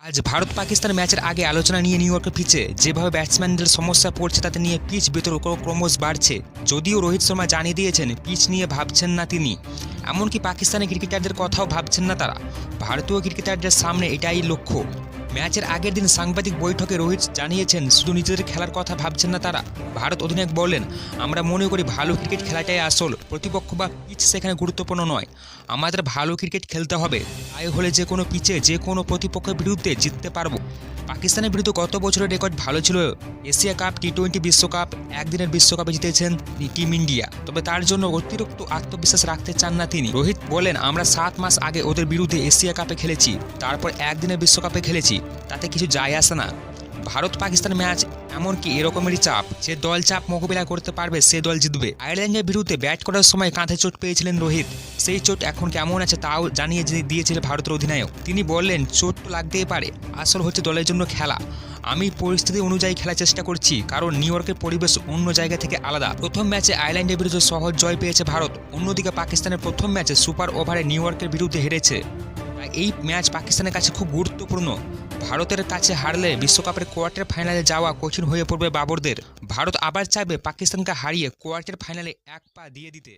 আজ ভারত পাকিস্তান ম্যাচের আগে আলোচনা নিয়ে নিউ ইয়র্কে ফিরছে। যেভাবে ব্যাটসম্যানদের সমস্যা পড়ছে তাতে নিয়ে পিচ বিতর্ক ক্রমশ বাড়ছে। যদিও রোহিত শর্মা জানিয়ে দিয়েছেন পিচ নিয়ে ভাবছেন না তিনি, এমনকি পাকিস্তানি ক্রিকেটারদের কথাও ভাবছেন না তারা। ভারতীয় ক্রিকেটারদের সামনে এটাই লক্ষ্য। ম্যাচের আগের দিন সাংবাদিক বৈঠকে রোহিত জানিয়েছেন শুধু নিজেদের খেলার কথা ভাবছেন না তারা। ভারত অধিনায়ক বললেন, আমরা মনে করি ভালো ক্রিকেট খেলাটাই আসল, প্রতিপক্ষ বা পিচ সেখানে গুরুত্বপূর্ণ নয়। আমাদের ভালো ক্রিকেট খেলতে হবে, তাই হলে যে কোনো পিচে যে কোনো প্রতিপক্ষের বিরুদ্ধে জিততে পারবো। পাকিস্তানের বিরুদ্ধে গত বছরের রেকর্ড ভালো ছিল। এশিয়া কাপ, টি-20 বিশ্বকাপ, একদিনের বিশ্বকাপে জিতেছেন টিম ইন্ডিয়া। তবে তার জন্য অতিরিক্ত আত্মবিশ্বাস রাখতে চান না তিনি। রোহিত বলেন, আমরা 7 মাস আগে ওদের বিরুদ্ধে এশিয়া কাপে খেলেছি, তারপর একদিনের বিশ্বকাপে খেলেছি, তাতে কিছু যায় আসে না। ভারত পাকিস্তান ম্যাচ এমনকি এরকমেরই চাপ, যে দল চাপ মোকাবিলা করতে পারবে সে দল জিতবে। আয়ারল্যান্ডের বিরুদ্ধে ব্যাট করার সময় কাঁধে চোট পেয়েছিলেন রোহিত। সেই চোট এখন কেমন আছে তাও জানিয়ে দিয়েছিলেন ভারতের অধিনায়ক। তিনি বললেন, চোট তো লাগতেই পারে, আসল হচ্ছে দলের জন্য খেলা। আমি পরিস্থিতি অনুযায়ী খেলার চেষ্টা করছি, কারণ নিউ ইয়র্কের পরিবেশ অন্য জায়গা থেকে আলাদা। প্রথম ম্যাচে আয়ারল্যান্ডের বিরুদ্ধে সহজ জয় পেয়েছে ভারত। অন্যদিকে পাকিস্তানের প্রথম ম্যাচে সুপার ওভারে নিউ ইয়র্কের বিরুদ্ধে হেরেছে। এই ম্যাচ পাকিস্তানের কাছে খুব গুরুত্বপূর্ণ। ভারতের কাছে হারলে বিশ্বকাপের কোয়ার্টার ফাইনালে যাওয়া কঠিন হয়ে পড়বে বাবরদের। ভারত আবার চাইবে পাকিস্তানকে হারিয়ে কোয়ার্টার ফাইনালে এক পা দিয়ে দিতে।